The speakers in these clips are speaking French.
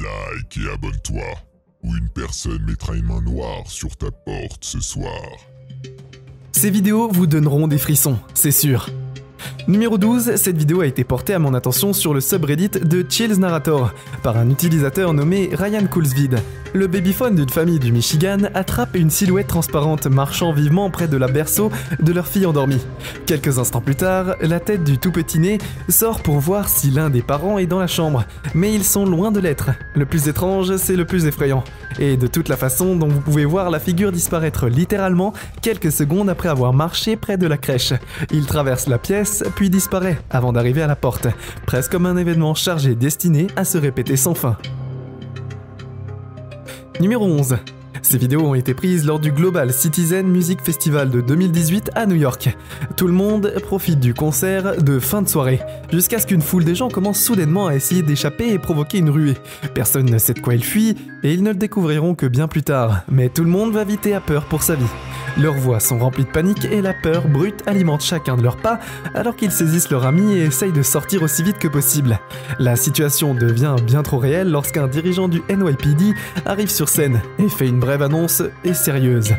like et abonne-toi, ou une personne mettra une main noire sur ta porte ce soir. Ces vidéos vous donneront des frissons, c'est sûr. Numéro 12, cette vidéo a été portée à mon attention sur le subreddit de Chills Narrator par un utilisateur nommé Ryan Coolsvid. Le babyphone d'une famille du Michigan attrape une silhouette transparente marchant vivement près de la berceau de leur fille endormie. Quelques instants plus tard, la tête du tout petit né sort pour voir si l'un des parents est dans la chambre, mais ils sont loin de l'être. Le plus étrange, c'est le plus effrayant. Et de toute la façon dont vous pouvez voir la figure disparaître littéralement quelques secondes après avoir marché près de la crèche. Il traverse la pièce, puis disparaît avant d'arriver à la porte, presque comme un événement chargé destiné à se répéter sans fin. Numéro 11. Ces vidéos ont été prises lors du Global Citizen Music Festival de 2018 à New York. Tout le monde profite du concert de fin de soirée, jusqu'à ce qu'une foule de gens commence soudainement à essayer d'échapper et provoquer une ruée. Personne ne sait de quoi ils fuient, et ils ne le découvriront que bien plus tard, mais tout le monde va vite et à peur pour sa vie. Leurs voix sont remplies de panique et la peur brute alimente chacun de leurs pas alors qu'ils saisissent leur ami et essayent de sortir aussi vite que possible. La situation devient bien trop réelle lorsqu'un dirigeant du NYPD arrive sur scène et fait une brève annonce et sérieuse.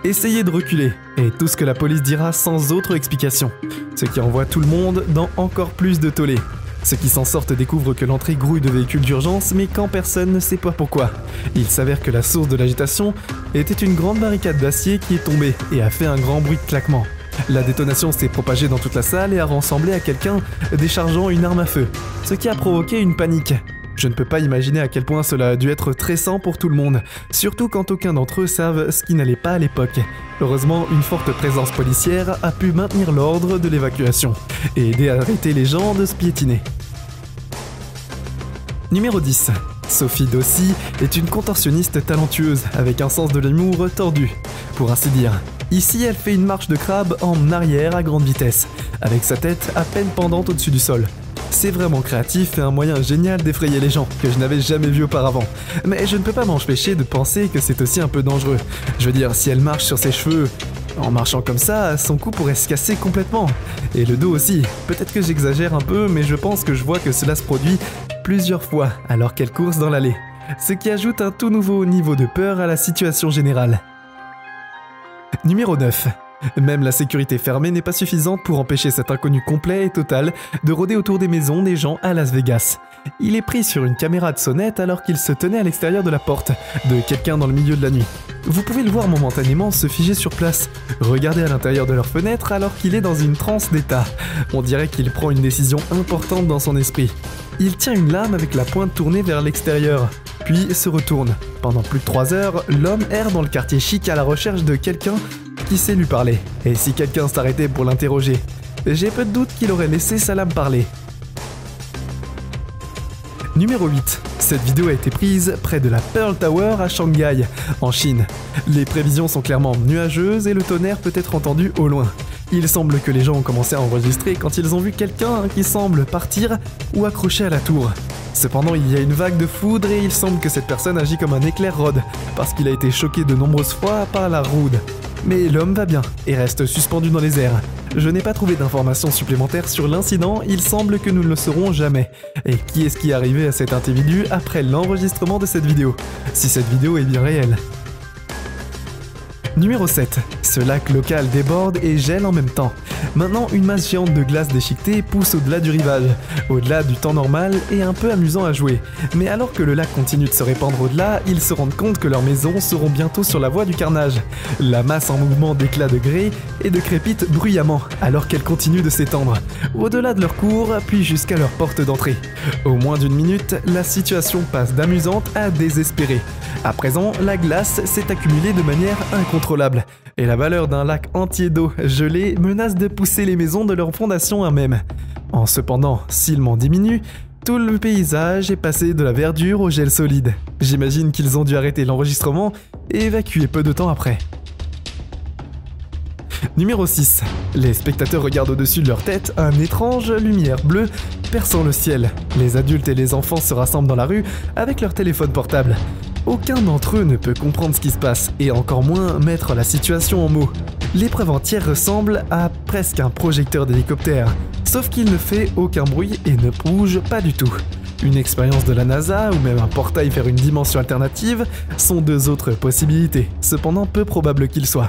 Essayez de reculer, et tout ce que la police dira sans autre explication. Ce qui envoie tout le monde dans encore plus de tollé. Ceux qui s'en sortent découvrent que l'entrée grouille de véhicules d'urgence, mais quand personne ne sait pas pourquoi. Il s'avère que la source de l'agitation était une grande barricade d'acier qui est tombée et a fait un grand bruit de claquement. La détonation s'est propagée dans toute la salle et a ressemblé à quelqu'un déchargeant une arme à feu, ce qui a provoqué une panique. Je ne peux pas imaginer à quel point cela a dû être stressant pour tout le monde, surtout quand aucun d'entre eux savent ce qui n'allait pas à l'époque. Heureusement, une forte présence policière a pu maintenir l'ordre de l'évacuation et aider à arrêter les gens de se piétiner. Numéro 10. Sophie Dossi est une contorsionniste talentueuse avec un sens de l'humour tordu, pour ainsi dire. Ici, elle fait une marche de crabe en arrière à grande vitesse, avec sa tête à peine pendante au-dessus du sol. C'est vraiment créatif et un moyen génial d'effrayer les gens que je n'avais jamais vu auparavant. Mais je ne peux pas m'empêcher de penser que c'est aussi un peu dangereux. Je veux dire, si elle marche sur ses cheveux, en marchant comme ça, son cou pourrait se casser complètement. Et le dos aussi. Peut-être que j'exagère un peu, mais je pense que je vois que cela se produit plusieurs fois alors qu'elle course dans l'allée. Ce qui ajoute un tout nouveau niveau de peur à la situation générale. Numéro 9. Même la sécurité fermée n'est pas suffisante pour empêcher cet inconnu complet et total de rôder autour des maisons des gens à Las Vegas. Il est pris sur une caméra de sonnette alors qu'il se tenait à l'extérieur de la porte de quelqu'un dans le milieu de la nuit. Vous pouvez le voir momentanément se figer sur place, regarder à l'intérieur de leur fenêtre alors qu'il est dans une transe d'état. On dirait qu'il prend une décision importante dans son esprit. Il tient une lame avec la pointe tournée vers l'extérieur, puis se retourne. Pendant plus de 3 heures, l'homme erre dans le quartier chic à la recherche de quelqu'un qui sait lui parler. Et si quelqu'un s'arrêtait pour l'interroger, j'ai peu de doute qu'il aurait laissé sa lame parler. Numéro 8. Cette vidéo a été prise près de la Pearl Tower à Shanghai, en Chine. Les prévisions sont clairement nuageuses et le tonnerre peut être entendu au loin. Il semble que les gens ont commencé à enregistrer quand ils ont vu quelqu'un qui semble partir ou accroché à la tour. Cependant, il y a une vague de foudre et il semble que cette personne agit comme un éclair Rod, parce qu'il a été choqué de nombreuses fois par la roude. Mais l'homme va bien et reste suspendu dans les airs. Je n'ai pas trouvé d'informations supplémentaires sur l'incident, il semble que nous ne le saurons jamais. Et qui est-ce qui est arrivé à cet individu après l'enregistrement de cette vidéo, si cette vidéo est bien réelle? Numéro 7. Ce lac local déborde et gèle en même temps. Maintenant, une masse géante de glace déchiquetée pousse au-delà du rivage, au-delà du temps normal et un peu amusant à jouer. Mais alors que le lac continue de se répandre au-delà, ils se rendent compte que leurs maisons seront bientôt sur la voie du carnage. La masse en mouvement d'éclats de grès et de crépite bruyamment alors qu'elle continue de s'étendre, au-delà de leur cour puis jusqu'à leur porte d'entrée. Au moins d'une minute, la situation passe d'amusante à désespérée. À présent, la glace s'est accumulée de manière incontrôlable, et la valeur d'un lac entier d'eau gelée menace de pousser les maisons de leur fondation à même. En cependant, s'il m'en diminue, tout le paysage est passé de la verdure au gel solide. J'imagine qu'ils ont dû arrêter l'enregistrement et évacuer peu de temps après. Numéro 6. Les spectateurs regardent au-dessus de leur tête un étrange lumière bleue perçant le ciel. Les adultes et les enfants se rassemblent dans la rue avec leur téléphone portable. Aucun d'entre eux ne peut comprendre ce qui se passe, et encore moins mettre la situation en mots. L'épreuve entière ressemble à presque un projecteur d'hélicoptère, sauf qu'il ne fait aucun bruit et ne bouge pas du tout. Une expérience de la NASA ou même un portail vers une dimension alternative sont deux autres possibilités, cependant peu probable qu'il soit.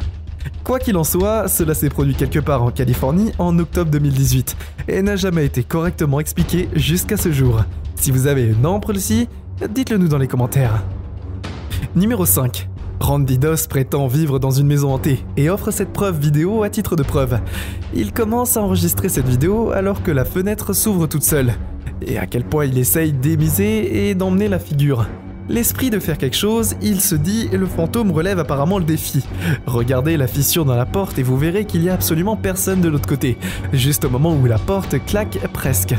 Quoi qu'il en soit, cela s'est produit quelque part en Californie en octobre 2018 et n'a jamais été correctement expliqué jusqu'à ce jour. Si vous avez une ample ici, dites-le nous dans les commentaires. Numéro 5. Randy Doss prétend vivre dans une maison hantée et offre cette preuve vidéo à titre de preuve. Il commence à enregistrer cette vidéo alors que la fenêtre s'ouvre toute seule. Et à quel point il essaye d'émiser et d'emmener la figure. L'esprit de faire quelque chose, il se dit et le fantôme relève apparemment le défi. Regardez la fissure dans la porte et vous verrez qu'il y a absolument personne de l'autre côté, juste au moment où la porte claque presque.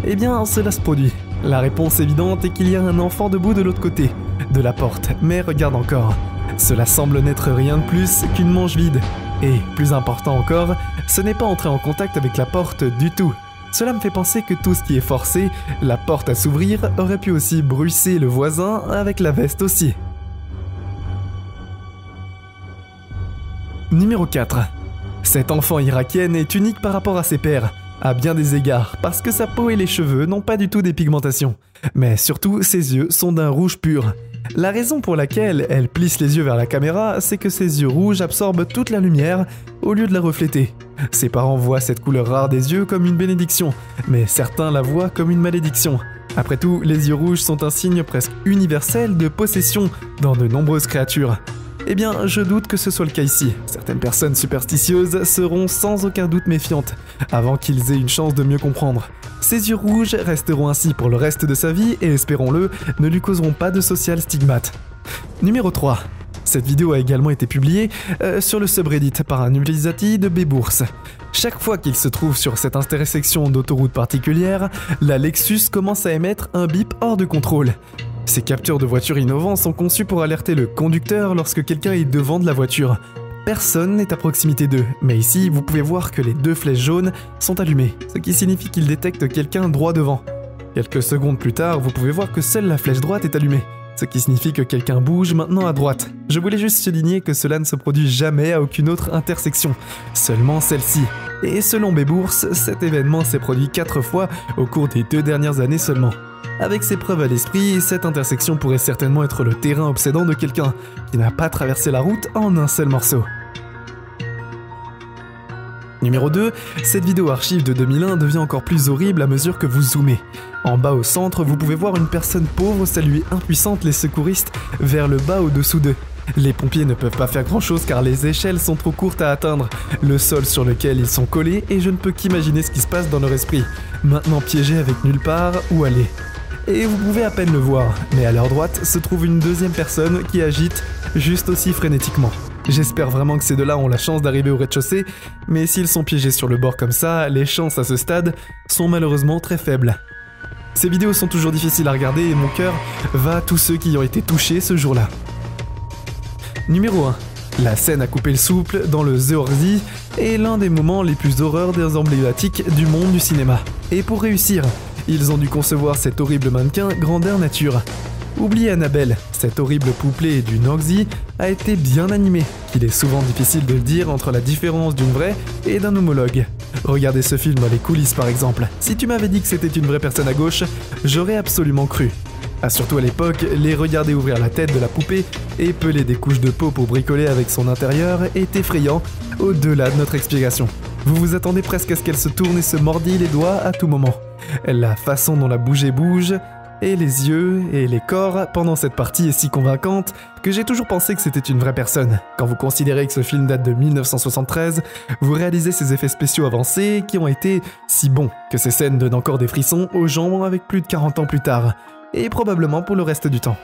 Eh bien, cela se produit. La réponse évidente est qu'il y a un enfant debout de l'autre côté de la porte, mais regarde encore. Cela semble n'être rien de plus qu'une manche vide. Et, plus important encore, ce n'est pas entrer en contact avec la porte du tout. Cela me fait penser que tout ce qui est forcé, la porte à s'ouvrir, aurait pu aussi brusser le voisin avec la veste aussi. Numéro 4. Cette enfant irakienne est unique par rapport à ses pairs, à bien des égards, parce que sa peau et les cheveux n'ont pas du tout des pigmentations. Mais surtout, ses yeux sont d'un rouge pur. La raison pour laquelle elle plisse les yeux vers la caméra, c'est que ses yeux rouges absorbent toute la lumière au lieu de la refléter. Ses parents voient cette couleur rare des yeux comme une bénédiction, mais certains la voient comme une malédiction. Après tout, les yeux rouges sont un signe presque universel de possession dans de nombreuses créatures. Eh bien, je doute que ce soit le cas ici. Certaines personnes superstitieuses seront sans aucun doute méfiantes, avant qu'ils aient une chance de mieux comprendre. Ses yeux rouges resteront ainsi pour le reste de sa vie et, espérons-le, ne lui causeront pas de social stigmate. Numéro 3. Cette vidéo a également été publiée sur le subreddit par un utilisateur de B-Bourse. Chaque fois qu'il se trouve sur cette intersection d'autoroute particulière, la Lexus commence à émettre un bip hors de contrôle. Ces capteurs de voitures innovants sont conçus pour alerter le conducteur lorsque quelqu'un est devant de la voiture. Personne n'est à proximité d'eux, mais ici vous pouvez voir que les deux flèches jaunes sont allumées, ce qui signifie qu'ils détectent quelqu'un droit devant. Quelques secondes plus tard, vous pouvez voir que seule la flèche droite est allumée, ce qui signifie que quelqu'un bouge maintenant à droite. Je voulais juste souligner que cela ne se produit jamais à aucune autre intersection, seulement celle-ci. Et selon B-Bourse, cet événement s'est produit 4 fois au cours des 2 dernières années seulement. Avec ces preuves à l'esprit, cette intersection pourrait certainement être le terrain obsédant de quelqu'un qui n'a pas traversé la route en un seul morceau. Numéro 2, cette vidéo archive de 2001 devient encore plus horrible à mesure que vous zoomez. En bas au centre, vous pouvez voir une personne pauvre saluer impuissante les secouristes vers le bas au-dessous d'eux. Les pompiers ne peuvent pas faire grand chose car les échelles sont trop courtes à atteindre, le sol sur lequel ils sont collés et je ne peux qu'imaginer ce qui se passe dans leur esprit, maintenant piégés avec nulle part où aller. Et vous pouvez à peine le voir, mais à leur droite se trouve une deuxième personne qui agite juste aussi frénétiquement. J'espère vraiment que ces deux-là ont la chance d'arriver au rez-de-chaussée, mais s'ils sont piégés sur le bord comme ça, les chances à ce stade sont malheureusement très faibles. Ces vidéos sont toujours difficiles à regarder et mon cœur va à tous ceux qui y ont été touchés ce jour-là. Numéro 1. La scène à couper le souffle dans le The Orgy est l'un des moments les plus horreurs des emblématiques du monde du cinéma. Et pour réussir, ils ont dû concevoir cet horrible mannequin grandeur nature. Oubliez Annabelle, cette horrible poupée du Noxy a été bien animée. Il est souvent difficile de le dire entre la différence d'une vraie et d'un homologue. Regardez ce film dans les coulisses par exemple. Si tu m'avais dit que c'était une vraie personne à gauche, j'aurais absolument cru. Surtout à l'époque, les regarder ouvrir la tête de la poupée et peler des couches de peau pour bricoler avec son intérieur est effrayant au-delà de notre explication. Vous vous attendez presque à ce qu'elle se tourne et se mordille les doigts à tout moment. La façon dont la bougie bouge, et les yeux et les corps pendant cette partie est si convaincante que j'ai toujours pensé que c'était une vraie personne. Quand vous considérez que ce film date de 1973, vous réalisez ces effets spéciaux avancés qui ont été si bons que ces scènes donnent encore des frissons aux gens avec plus de 40 ans plus tard, et probablement pour le reste du temps.